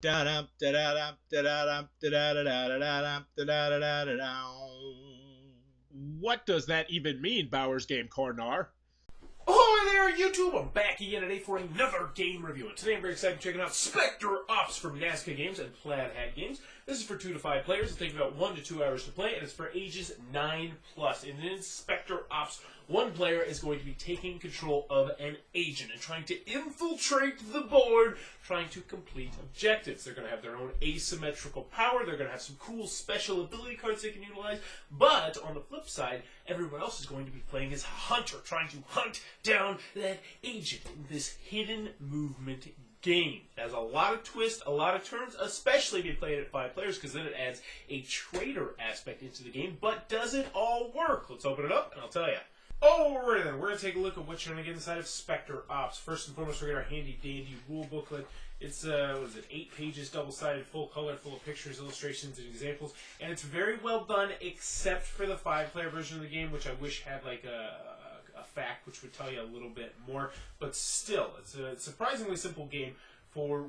Da-dum, da-da-dum, da-da-dum, da-da-da-da-da-dum, da-da-da-da-da-dum. What does that even mean, Bowers Game Corner? Ahoy there, YouTube! I'm back again today for another game review. And today I'm very excited to check out Specter Ops from Nazca Games and Plaid Hat Games. This is for 2 to 5 players. It takes about 1 to 2 hours to play, and it's for ages 9 plus. And in Specter Ops, one player is going to be taking control of an agent and trying to infiltrate the board, trying to complete objectives. They're going to have their own asymmetrical power. They're going to have some cool special ability cards they can utilize. But on the flip side, everyone else is going to be playing as hunter, trying to hunt down that agent in this hidden movement game. It has a lot of twists, a lot of turns, especially if you play it at 5 players, because then it adds a traitor aspect into the game. But does it all work? Let's open it up and I'll tell you. Alright then, we're going to take a look at what you're going to get inside of Specter Ops. First and foremost, we're going to get our handy dandy rule booklet. It's, 8 pages, double-sided, full color, full of pictures, illustrations, and examples. And it's very well done, except for the 5-player version of the game, which I wish had like a fact which would tell you a little bit more. But still, it's a surprisingly simple game for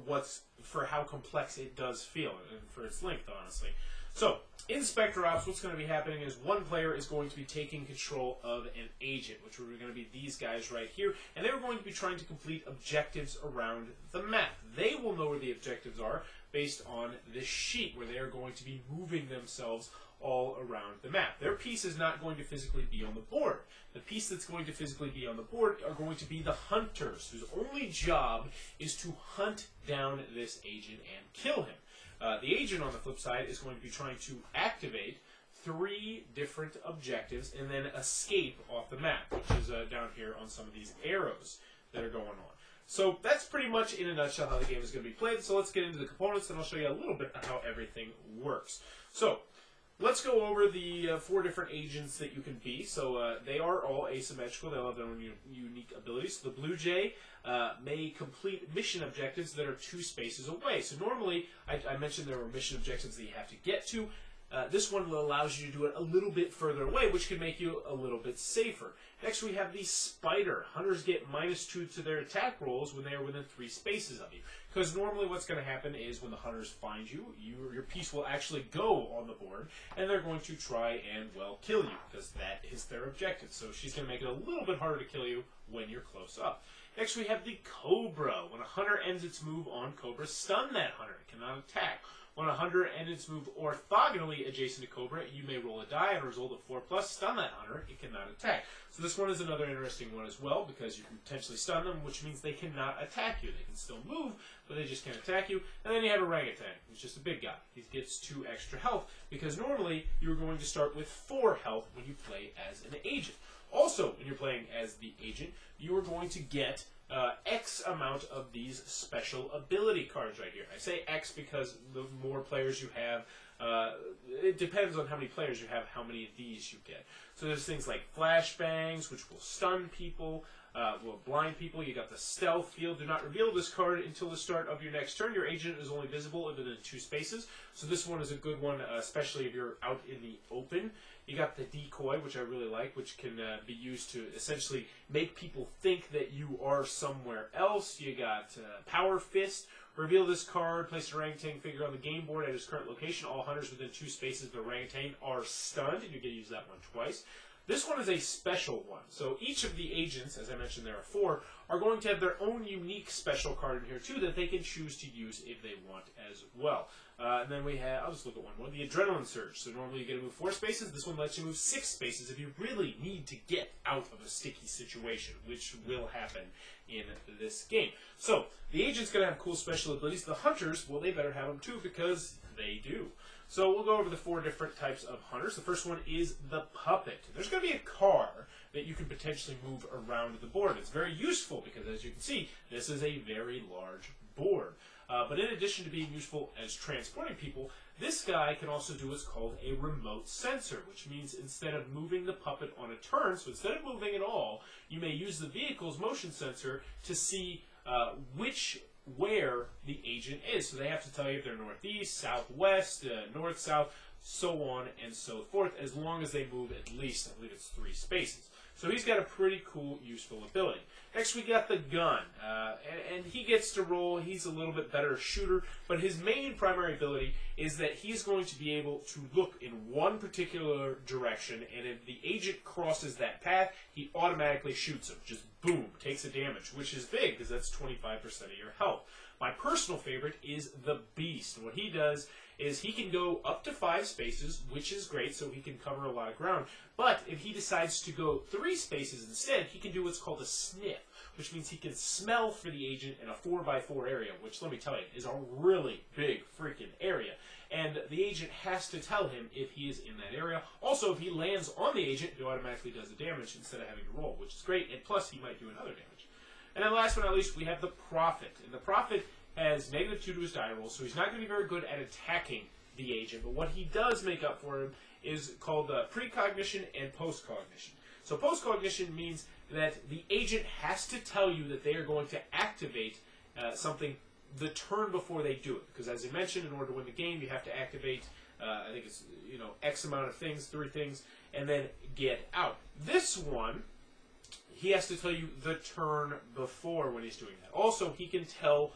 how complex it does feel, and for its length, honestly. So, in Specter Ops, what's going to be happening is one player is going to be taking control of an agent, which are going to be these guys right here, and they're going to be trying to complete objectives around the map. They will know where the objectives are based on this sheet, where they are going to be moving themselves all around the map. Their piece is not going to physically be on the board. The piece that's going to physically be on the board are going to be the hunters, whose only job is to hunt down this agent and kill him. The agent, on the flip side, is going to be trying to activate 3 different objectives and then escape off the map, which is down here on some of these arrows that are going on. So that's pretty much, in a nutshell, how the game is going to be played. So let's get into the components, and I'll show you a little bit of how everything works. So let's go over the 4 different agents that you can be. So they are all asymmetrical. They all have their own unique abilities. So the Blue Jay may complete mission objectives that are 2 spaces away. So normally, I mentioned there were mission objectives that you have to get to. This one allows you to do it a little bit further away, which can make you a little bit safer. Next, we have the Spider. Hunters get -2 to their attack rolls when they are within 3 spaces of you. Because normally what's going to happen is when the hunters find you, your piece will actually go on the board, and they're going to try and, well, kill you, because that is their objective. So she's going to make it a little bit harder to kill you when you're close up. Next, we have the Cobra. When a hunter ends its move on Cobra, stun that hunter. It cannot attack. When a hunter ends its move orthogonally adjacent to Cobra, you may roll a die and a result of 4+, stun that hunter. It cannot attack. So this one is another interesting one as well, because you can potentially stun them, which means they cannot attack you. They can still move, but they just can't attack you. And then you have Orangutan, who's just a big guy. He gets 2 extra health, because normally you're going to start with 4 health when you play as an agent. Also, when you're playing as the agent, you are going to get X amount of these special ability cards right here. I say X because the more players you have, it depends on how many players you have, how many of these you get. So there's things like flashbangs, which will stun people, will blind people. You got the stealth field. Do not reveal this card until the start of your next turn. Your agent is only visible within 2 spaces. So this one is a good one, especially if you're out in the open. You got the decoy, which I really like, which can be used to essentially make people think that you are somewhere else. You got Power Fist. Reveal this card, place a orangutan figure on the game board at its current location. All hunters within 2 spaces of the orangutan are stunned, and you get to use that one twice. This one is a special one. So each of the agents, as I mentioned there are 4, are going to have their own unique special card in here too that they can choose to use if they want as well. And then we have, I'll just look at one more, the Adrenaline Surge. So normally you get to move 4 spaces. This one lets you move 6 spaces if you really need to get out of a sticky situation, which will happen in this game. So the agent's going to have cool special abilities. The hunters, well, they better have them too because they do. So we'll go over the 4 different types of hunters. The first one is the Puppet. There's going to be a car that you can potentially move around the board. It's very useful because, as you can see, this is a very large board. But in addition to being useful as transporting people, this guy can also do what's called a remote sensor, which means instead of moving the puppet on a turn, so instead of moving at all, you may use the vehicle's motion sensor to see where the agent is. So they have to tell you if they're northeast, southwest, north-south, so on and so forth, as long as they move at least, I believe it's 3 spaces. So he's got a pretty cool, useful ability. Next, we got the gun, and he gets to roll. He's a little bit better shooter, but his main primary ability is that he's going to be able to look in one particular direction, and if the agent crosses that path, he automatically shoots him. Just boom, takes a damage, which is big because that's 25% of your health. My personal favorite is the Beast. What he does is he can go up to 5 spaces, which is great, so he can cover a lot of ground. But if he decides to go 3 spaces instead, he can do what's called a sniff, which means he can smell for the agent in a 4x4 area, which, let me tell you, is a really big freaking area. And the agent has to tell him if he is in that area. Also, if he lands on the agent, he automatically does the damage instead of having to roll, which is great, and plus he might do another damage. And then last but not least, we have the Prophet. And the Prophet has -2 to his die roll, so he's not going to be very good at attacking the agent. But what he does make up for him is called precognition and postcognition. So postcognition means that the agent has to tell you that they are going to activate something the turn before they do it. Because as I mentioned, in order to win the game, you have to activate, I think it's X amount of things, 3 things, and then get out. This one, he has to tell you the turn before when he's doing that. Also, he can tell.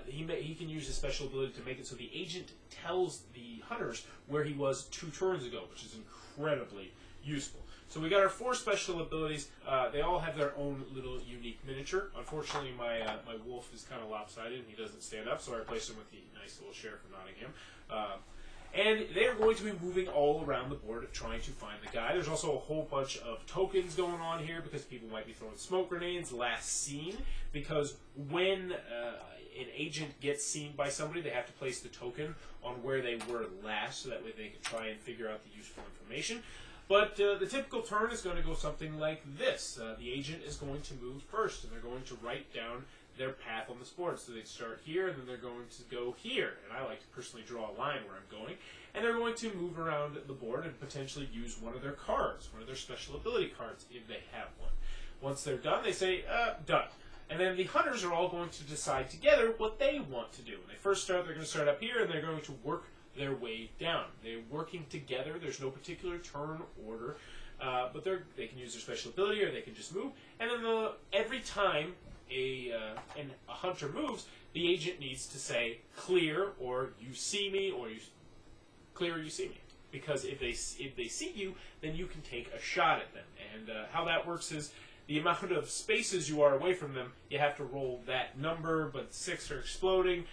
He can use his special ability to make it so the agent tells the hunters where he was 2 turns ago, which is incredibly useful. So we got our 4 special abilities. They all have their own little unique miniature. Unfortunately, my wolf is kind of lopsided and he doesn't stand up, so I replaced him with the nice little sheriff of Nottingham. And they're going to be moving all around the board trying to find the guy. There's also a whole bunch of tokens going on here because people might be throwing smoke grenades. Last seen, because when an agent gets seen by somebody, they have to place the token on where they were last, so that way they can try and figure out the useful information. But the typical turn is going to go something like this. The agent is going to move first, and they're going to write down their path on this board. So they start here, and then they're going to go here. And I like to personally draw a line where I'm going. And they're going to move around the board and potentially use one of their cards, one of their special ability cards, if they have one. Once they're done, they say, done. And then the hunters are all going to decide together what they want to do. When they first start, they're going to start up here, and they're going to work their way down. They're working together. There's no particular turn order, but they can use their special ability, or they can just move. And then every time a hunter moves, the agent needs to say clear, or you see me, or clear, or you see me. Because if they see you, then you can take a shot at them. And how that works is, the amount of spaces you are away from them, you have to roll that number, but 6 are exploding.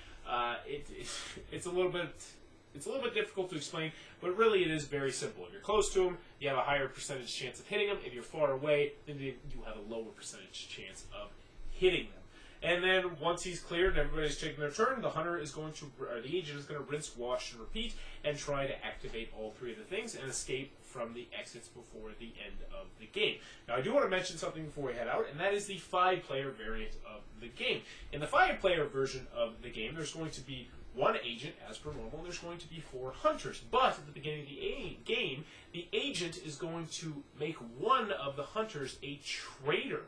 It's a little bit difficult to explain, but really it is very simple. If you're close to them, you have a higher percentage chance of hitting them. If you're far away, then you have a lower percentage chance of hitting them. And then once he's cleared and everybody's taking their turn, the hunter is going to, or the agent is going to rinse, wash, and repeat, and try to activate all 3 of the things and escape from the exits before the end of the game. Now, I do want to mention something before we head out, and that is the 5-player variant of the game. In the 5-player version of the game, there's going to be 1 agent, as per normal, and there's going to be 4 hunters. But at the beginning of the game, the agent is going to make one of the hunters a traitor.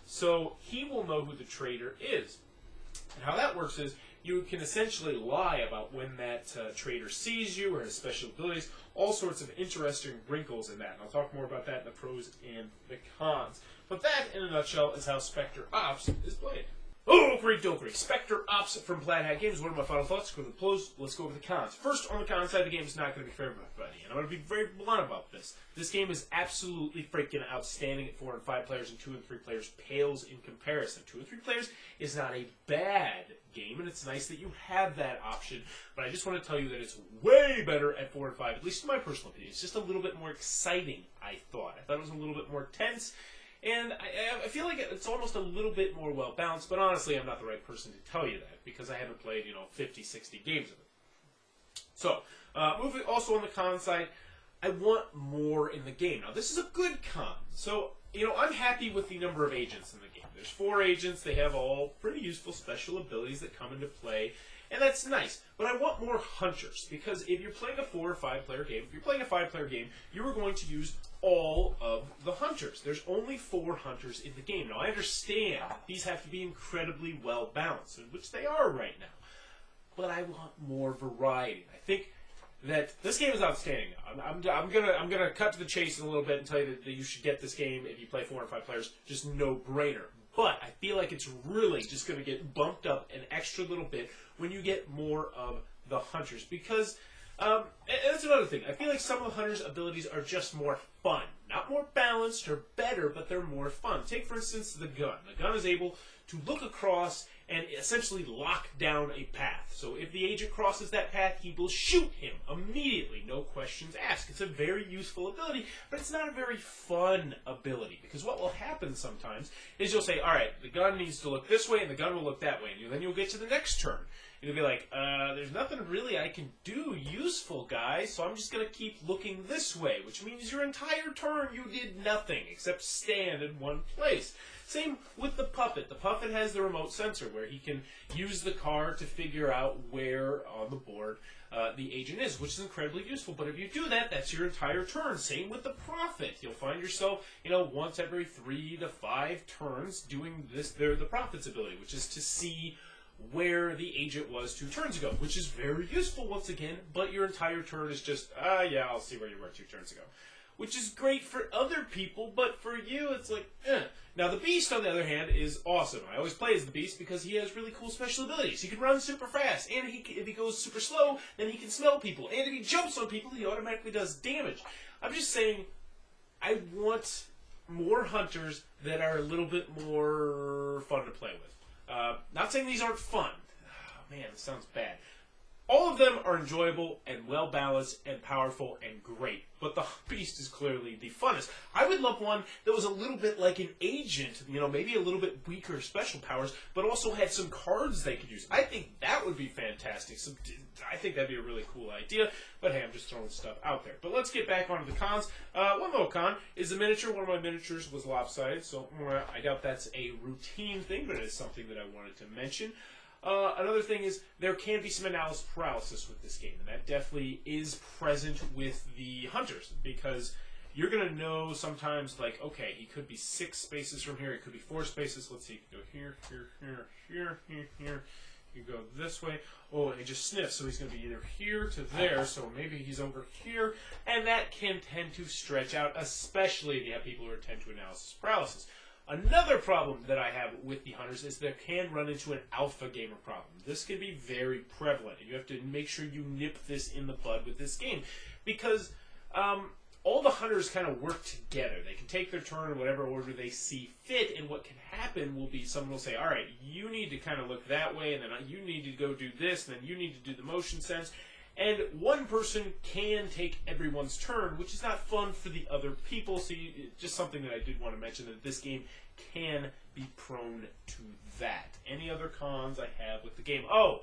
So he will know who the traitor is. And how that works is you can essentially lie about when that traitor sees you or his special abilities, all sorts of interesting wrinkles in that. And I'll talk more about that in the pros and the cons. But that, in a nutshell, is how Specter Ops is played. Oh, great dokery. Specter Ops from Plaid Hat Games. What are my final thoughts? Go to the pros. Let's go over the cons. First, on the con side, the game is not going to be fair for everybody. And I'm going to be very blunt about this. This game is absolutely freaking outstanding at 4 and 5 players, and 2 and 3 players pales in comparison. 2 and 3 players is not a bad game, and it's nice that you have that option. But I just want to tell you that it's way better at 4 and 5, at least in my personal opinion. It's just a little bit more exciting, I thought. I thought it was a little bit more tense. And I feel like it's almost a little bit more well-balanced, but honestly, I'm not the right person to tell you that, because I haven't played, 50, 60 games of it. So, moving also on the con side, I want more in the game. Now, this is a good con. So, I'm happy with the number of agents in the game. There's 4 agents. They have all pretty useful special abilities that come into play, and that's nice. But I want more hunters, because if you're playing a 4 or 5 player game, if you're playing a 5-player game, you are going to use all of the hunters. There's only 4 hunters in the game. Now, I understand these have to be incredibly well balanced, which they are right now. But I want more variety. I think that this game is outstanding. I'm gonna cut to the chase in a little bit and tell you that you should get this game if you play 4 and 5 players. Just no brainer. But I feel like it's really just going to get bumped up an extra little bit when you get more of the hunters. Because, and that's another thing. I feel like some of the hunters' abilities are just more fun. Not more balanced or better, but they're more fun. Take, for instance, the gun. The gun is able to look across and essentially lock down a path. So if the agent crosses that path, he will shoot him immediately, no questions asked. It's a very useful ability, but it's not a very fun ability, because what will happen sometimes is you'll say, all right, the gun needs to look this way, and the gun will look that way, and then you'll get to the next turn. You'll be like, there's nothing really I can do useful, guys, so I'm just going to keep looking this way, which means your entire turn you did nothing except stand in one place. Same with the puppet. The puppet has the remote sensor where he can use the car to figure out where on the board the agent is, which is incredibly useful. But if you do that, that's your entire turn. Same with the prophet. You'll find yourself, once every 3 to 5 turns doing this, the prophet's ability, which is to see where the agent was 2 turns ago, which is very useful once again, but your entire turn is just, yeah, I'll see where you were 2 turns ago. Which is great for other people, but for you, it's like, eh. Now, the Beast, on the other hand, is awesome. I always play as the Beast because he has really cool special abilities. He can run super fast, and if he goes super slow, then he can smell people. And if he jumps on people, he automatically does damage. I'm just saying, I want more hunters that are a little bit more fun to play with. Not saying these aren't fun. Oh, man, this sounds bad. All of them are enjoyable and well-balanced and powerful and great, but the Beast is clearly the funnest. I would love one that was a little bit like an agent, maybe a little bit weaker special powers, but also had some cards they could use. I think that would be fantastic. I think that'd be a really cool idea, but hey, I'm just throwing stuff out there. But let's get back onto the cons. One little con is the miniature. One of my miniatures was lopsided, so I doubt that's a routine thing, but it is something that I wanted to mention. Another thing is there can be some analysis paralysis with this game, and that definitely is present with the hunters, because you're going to know sometimes, like, okay, he could be 6 spaces from here, it could be 4 spaces, let's see, you can go here, here, here, here, here, here, you go this way, oh, and he just sniffs, so he's going to be either here to there, so maybe he's over here, and that can tend to stretch out, especially if you have people who are tend to analysis paralysis. Another problem that I have with the hunters is there can run into an alpha gamer problem. This can be very prevalent, and you have to make sure you nip this in the bud with this game, because all the hunters kind of work together. They can take their turn in whatever order they see fit, and what can happen will be someone will say, all right, you need to kind of look that way, and then you need to go do this, and then you need to do the motion sense. And one person can take everyone's turn, which is not fun for the other people. So just something that I did want to mention, that this game can be prone to that. Any other cons I have with the game? Oh,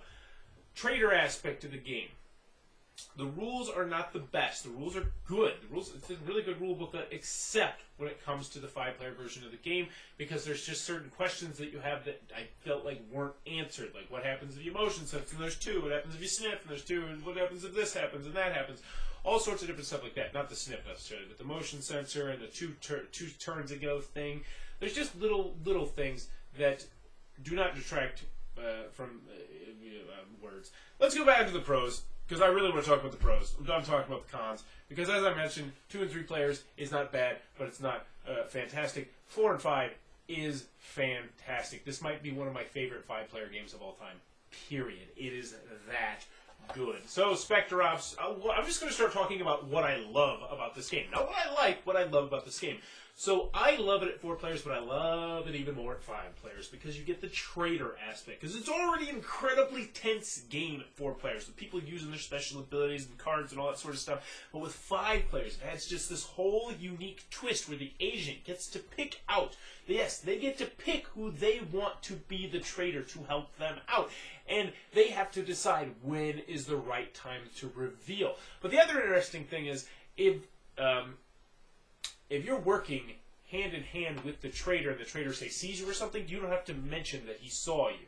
trader aspect of the game. The rules are not the best. The rules are good. It's a really good rule book, except when it comes to the 5-player version of the game, because there's just certain questions that you have that I felt like weren't answered. Like, what happens if you motion sense and there's 2? What happens if you sniff and there's 2? And what happens if this happens and that happens? All sorts of different stuff like that. Not the sniff necessarily, but the motion sensor and the two turns ago thing. There's just little things that do not detract from words. Let's go back to the pros, because I really want to talk about the pros. I'm done talking about the cons, because as I mentioned, 2 and 3 players is not bad, but it's not fantastic. 4 and 5 is fantastic. This might be one of my favorite 5-player games of all time, period. It is that good. So, Specter Ops, I'm just going to start talking about what I love about this game. Not what I like, what I love about this game. So, I love it at 4 players, but I love it even more at 5 players, because you get the trader aspect. Because it's already an incredibly tense game at 4 players, with people using their special abilities and cards and all that sort of stuff. But with 5 players, it adds just this whole unique twist where the agent gets to pick out. Yes, they get to pick who they want to be the trader to help them out. And they have to decide when is the right time to reveal. But the other interesting thing is, if you're working hand in hand with the trader, and the trader, say, sees you or something, you don't have to mention that he saw you.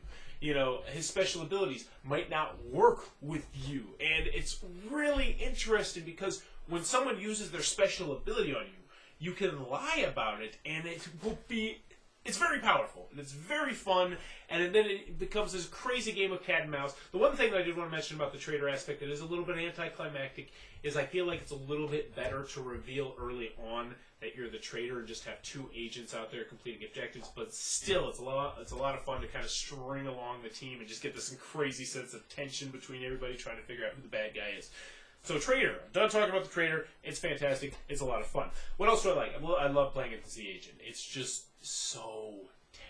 His special abilities might not work with you. And it's really interesting, because when someone uses their special ability on you, you can lie about it, and it will be it's very powerful, and it's very fun, and then it becomes this crazy game of cat and mouse. The one thing that I did want to mention about the trader aspect that is a little bit anticlimactic is I feel like it's a little bit better to reveal early on that you're the trader and just have two agents out there completing objectives, but still, it's a lot of fun to kind of string along the team and just get this crazy sense of tension between everybody trying to figure out who the bad guy is. So Trader, I'm done talking about the Trader. It's fantastic. It's a lot of fun. What else do I like? I love playing as the agent. It's just so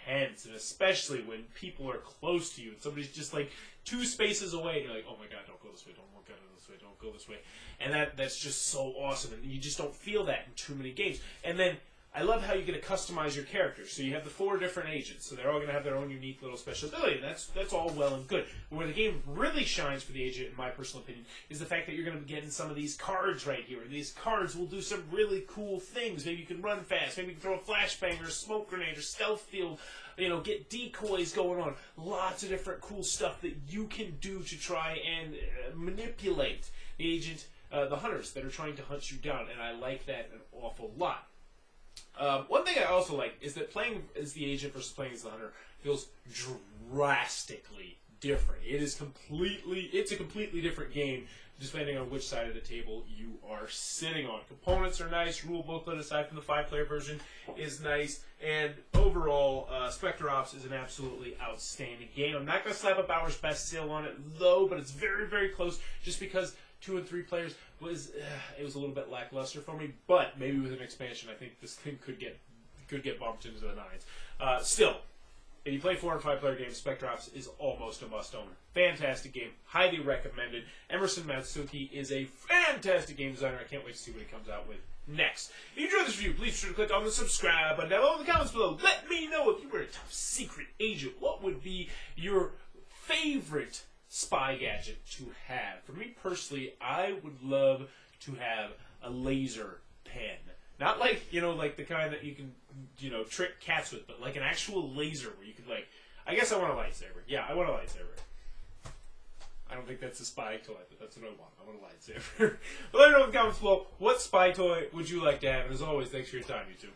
tense, and especially when people are close to you and somebody's just like 2 spaces away, and you're like, oh my god, don't go this way, don't go this way, don't go this way. And that's just so awesome, and you just don't feel that in too many games. And then I love how you get to customize your characters. So you have the 4 different agents, so they're all going to have their own unique little special ability, and that's all well and good. But where the game really shines for the agent, in my personal opinion, is the fact that you're going to be getting some of these cards right here. And these cards will do some really cool things. Maybe you can run fast, maybe you can throw a flashbang or a smoke grenade or stealth field, get decoys going on. Lots of different cool stuff that you can do to try and manipulate the agent, the hunters that are trying to hunt you down, and I like that an awful lot. One thing I also like is that playing as the agent versus playing as the hunter feels drastically different. It's a completely different game depending on which side of the table you are sitting on. Components are nice, rule booklet aside from the 5-player version is nice, and overall, Specter Ops is an absolutely outstanding game. I'm not going to slap a Bowers Best seal on it though, but it's very, very close just because 2 and 3 players it was a little bit lackluster for me, but maybe with an expansion, I think this thing could get bumped into the 9s. Still, if you play 4 and 5 player games, Specter Ops is almost a must own. Fantastic game, highly recommended. Emerson Matsuki is a fantastic game designer. I can't wait to see what he comes out with next. If you enjoyed this review, please be sure to click on the subscribe button down below in the comments below. Let me know if you were a top secret agent, what would be your favorite spy gadget to have. For me personally, I would love to have a laser pen. Not like, like the kind that you can, trick cats with, but like an actual laser where you could I guess I want a lightsaber. Yeah, I want a lightsaber. I don't think that's a spy toy, but that's what I want. I want a lightsaber. But let me know in the comments below, what spy toy would you like to have? And as always, thanks for your time, YouTube.